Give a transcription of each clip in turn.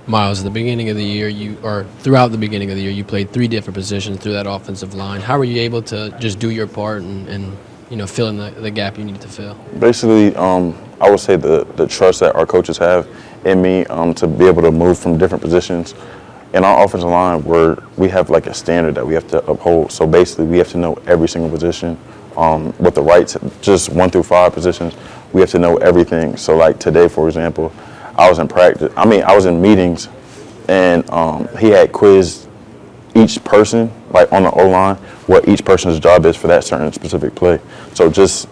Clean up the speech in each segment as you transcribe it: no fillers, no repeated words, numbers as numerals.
Miles, at the beginning of the year, throughout the beginning of the year, you played three different positions through that offensive line. How were you able to just do your part and fill in the gap you needed to fill? Basically, I would say the trust that our coaches have in me to be able to move from different positions. In our offensive line, we have like a standard that we have to uphold. So basically, we have to know every single position. With the rights, just 1 through 5 positions, we have to know everything. So like today, for example, I was in meetings, and he had quizzed each person, like on the O-line, what each person's job is for that certain specific play. So just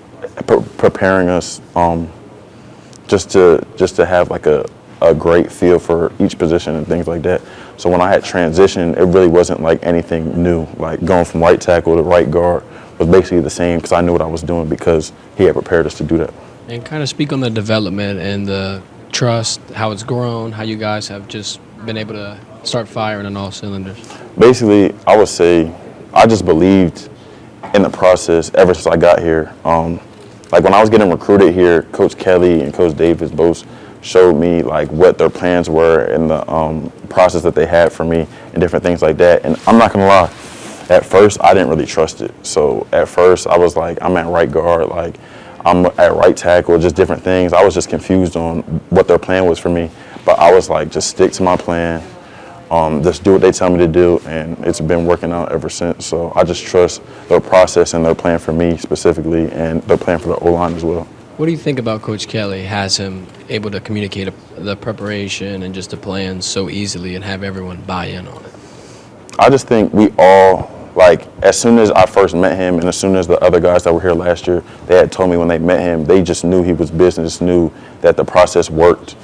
preparing us just to have like a great feel for each position and things like that. So when I had transition, it really wasn't like anything new. Like going from right tackle to right guard was basically the same because I knew what I was doing because he had prepared us to do that. And kind of speak on the development and the trust, how it's grown, how you guys have just been able to start firing on all cylinders. Basically, I would say I just believed in the process ever since I got here. Like when I was getting recruited here, Coach Kelly and Coach Davis both showed me like what their plans were and the process that they had for me and different things like that. And I'm not gonna lie, at first I didn't really trust it. So at first I was like, I'm at right guard, like I'm at right tackle, just different things. I was just confused on what their plan was for me. But I was like, just stick to my plan, just do what they tell me to do, and it's been working out ever since. So I just trust their process and their plan for me specifically and their plan for the O-line as well. What do you think about Coach Kelly has him able to communicate the preparation and just the plans so easily and have everyone buy in on it? I just think we all, like, as soon as I first met him and as soon as the other guys that were here last year, they had told me when they met him, they just knew he was business, knew that the process worked,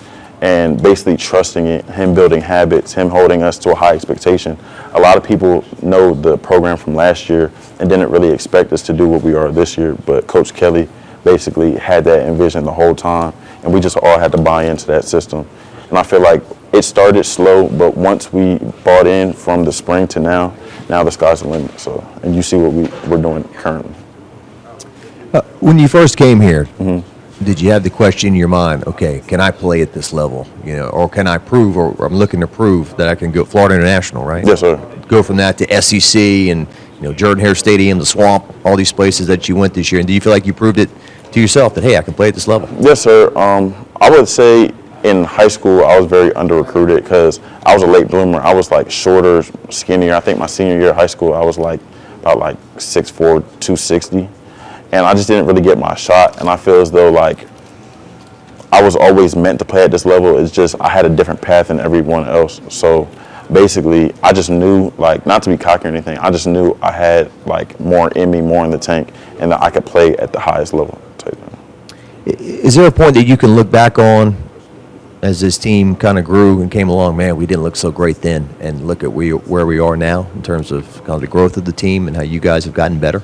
and basically trusting it, him building habits, him holding us to a high expectation. A lot of people know the program from last year and didn't really expect us to do what we are this year, but Coach Kelly basically had that envision the whole time, and we just all had to buy into that system. And I feel like it started slow, but once we bought in from the spring to now the sky's the limit. So, and you see what we're doing currently. When you first came here, did you have the question in your mind, okay, can I play at this level, or can I prove, or I'm looking to prove that I can go Florida International, right? Yes, sir. Go from that to SEC and Jordan-Hare Stadium, the Swamp, all these places that you went this year. And do you feel like you proved it to yourself that, hey, I can play at this level? Yes, sir. I would say in high school I was very under-recruited because I was a late bloomer. I was like shorter, skinnier. I think my senior year of high school I was like about like 6'4", 260. And I just didn't really get my shot. And I feel as though like I was always meant to play at this level. It's just I had a different path than everyone else. So basically, I just knew, like, not to be cocky or anything, I just knew I had like more in me, more in the tank, and that I could play at the highest level. Is there a point that you can look back on as this team kind of grew and came along? Man, we didn't look so great then, and look at where we are now in terms of kind of the growth of the team and how you guys have gotten better?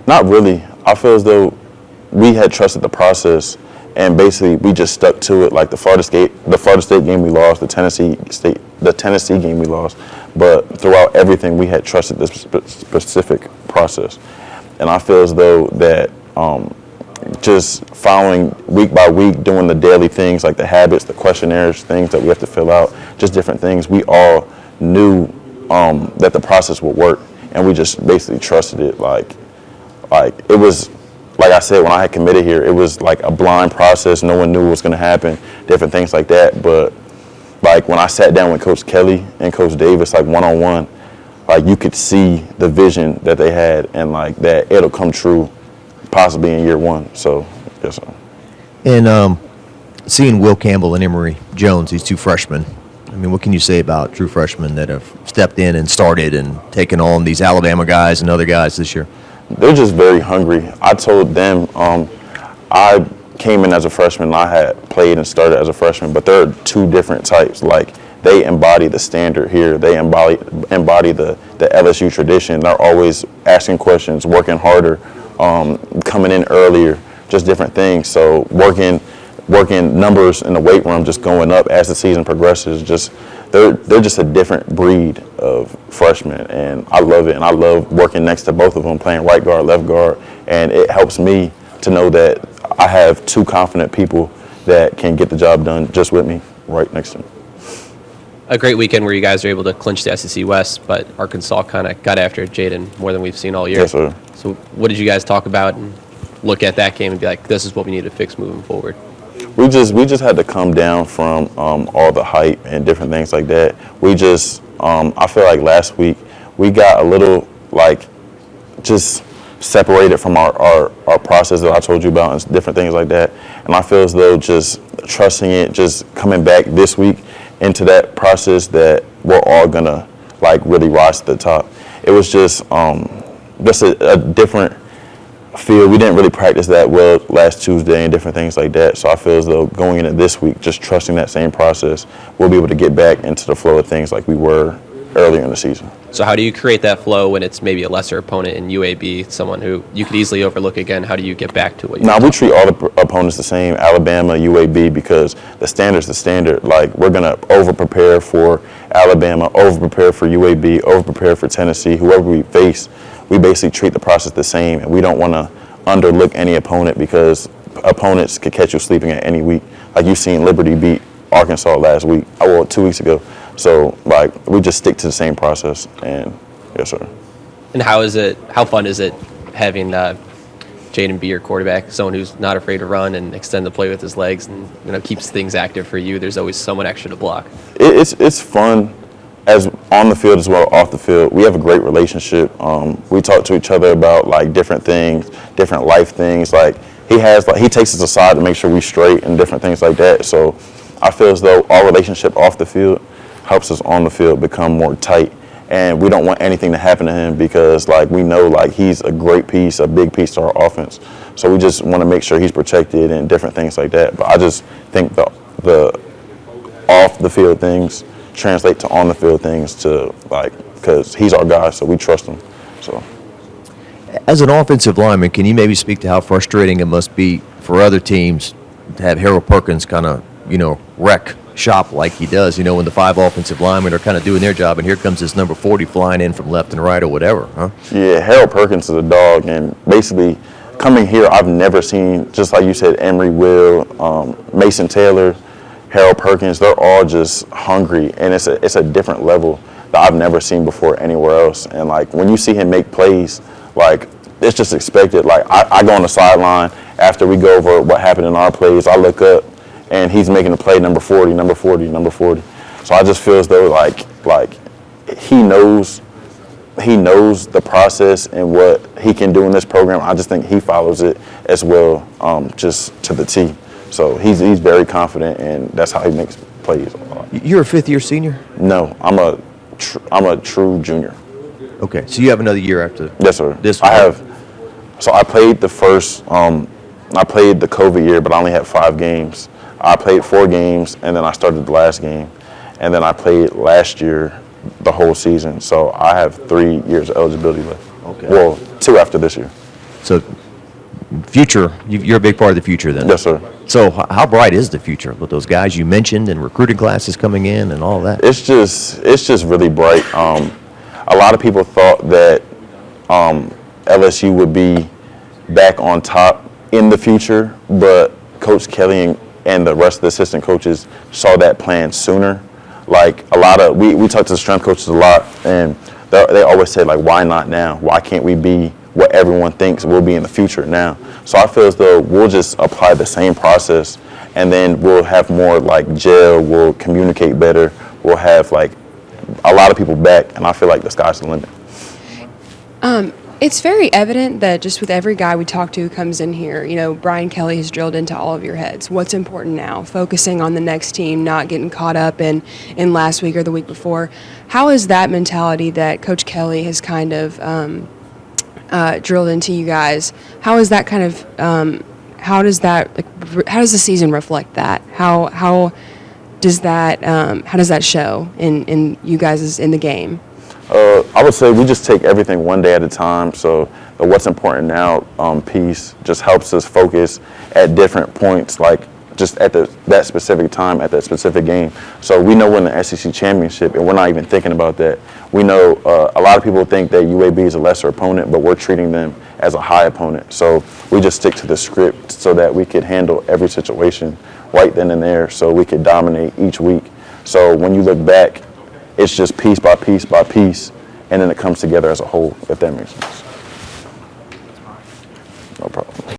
Not really. I feel as though we had trusted the process, and basically we just stuck to it. Like the Florida State game we lost, the Tennessee game we lost, but throughout everything we had trusted this specific process. And I feel as though that just following week by week, doing the daily things like the habits, the questionnaires, things that we have to fill out, just different things, we all knew that the process would work, and we just basically trusted it. Like it was, like I said, when I had committed here, it was like a blind process. No one knew what was going to happen, different things like that. But like when I sat down with Coach Kelly and Coach Davis, like one-on-one, like you could see the vision that they had and like that it'll come true possibly in year one. So, yes, sir. And seeing Will Campbell and Emory Jones, these two freshmen, I mean, what can you say about true freshmen that have stepped in and started and taken on these Alabama guys and other guys this year? They're just very hungry. I told them I came in as a freshman. I had played and started as a freshman, but there are two different types. Like they embody the standard here. They embody the LSU tradition. They're always asking questions, working harder, coming in earlier, just different things. So working numbers in the weight room, just going up as the season progresses. Just they're just a different breed of freshmen, and I love it. And I love working next to both of them, playing right guard, left guard, and it helps me to know that I have two confident people that can get the job done just with me right next to me. a great weekend where you guys are able to clinch the SEC West, but Arkansas kind of got after Jaden more than we've seen all year. Yes, sir. So what did you guys talk about and look at that game and be like, this is what we need to fix moving forward? We just had to come down from all the hype and different things like that. I feel like last week we got a little like just separated from our process that I told you about and different things like that. And I feel as though just trusting it, just coming back this week into that process that we're all gonna like really rise to the top. It was just a different feel. We didn't really practice that well last Tuesday and different things like that. So I feel as though going into this week, just trusting that same process, we'll be able to get back into the flow of things like we were earlier in the season. So how do you create that flow when it's maybe a lesser opponent in UAB, someone who you could easily overlook again? How do you get back to what you? Now we treat all the opponents the same, Alabama, UAB, because the standard's the standard. Like we're gonna over prepare for Alabama, over prepare for UAB, over prepare for Tennessee. Whoever we face, we basically treat the process the same, and we don't want to underlook any opponent because opponents could catch you sleeping at any week. Like you've seen Liberty beat Arkansas last week, 2 weeks ago. So like we just stick to the same process, and yes, sir. And how fun is it having Jaden be your quarterback, someone who's not afraid to run and extend the play with his legs and keeps things active for you? There's always someone extra to block. It's fun as on the field as well off the field. We have a great relationship. We talk to each other about like different things, different life things. Like he takes us aside to make sure we straight and different things like that. So I feel as though our relationship off the field helps us on the field become more tight, and we don't want anything to happen to him because like we know like he's a great piece, a big piece to our offense. So we just want to make sure he's protected and different things like that. But I just think the off the field things translate to on the field things to like because he's our guy, so we trust him. So As an offensive lineman, can you maybe speak to how frustrating it must be for other teams to have Harold Perkins kind of wreck shop like he does, when the 5 offensive linemen are kind of doing their job, and here comes this number 40 flying in from left and right or whatever, huh? Yeah, Harold Perkins is a dog, and basically coming here, I've never seen, just like you said, Emery Will, Mason Taylor, Harold Perkins, they're all just hungry, and it's a different level that I've never seen before anywhere else. And like when you see him make plays, like it's just expected. Like I go on the sideline after we go over what happened in our plays, I look up, and he's making a play number 40, number 40, number 40. So I just feel as though like he knows the process and what he can do in this program. I just think he follows it as well, just to the T. So he's very confident, and that's how he makes plays. You're a fifth-year senior? No, I'm a true junior. Okay, so you have another year after. Yes, sir. This I one. have. So I played the first. I played the COVID year, but I only had 5 games. I played 4 games, and then I started the last game, and then I played last year the whole season. So I have 3 years of eligibility left. Okay. Well, 2 after this year. So future, you're a big part of the future then. Yes, sir. So how bright is the future with those guys you mentioned and recruiting classes coming in and all that? It's just really bright. A lot of people thought that LSU would be back on top in the future, but Coach Kelly and the rest of the assistant coaches saw that plan sooner. Like we talk to the strength coaches a lot, and they always say like, why not now? Why can't we be what everyone thinks we'll be in the future now? So I feel as though we'll just apply the same process, and then we'll have more like gel, we'll communicate better, we'll have like a lot of people back, and I feel like the sky's the limit. It's very evident that just with every guy we talk to who comes in here, Brian Kelly has drilled into all of your heads. What's important now? Focusing on the next team, not getting caught up in last week or the week before. How is that mentality that Coach Kelly has kind of drilled into you guys? How is that kind of? How does the season reflect that? How does that show in you guys in the game? I would say we just take everything one day at a time. So the what's important now piece just helps us focus at different points, like just at that specific time, at that specific game. So we know we're in the SEC championship, and we're not even thinking about that. We know a lot of people think that UAB is a lesser opponent, but we're treating them as a high opponent. So we just stick to the script so that we could handle every situation right then and there, so we could dominate each week. So when you look back, it's just piece by piece by piece, and then it comes together as a whole, if that makes sense.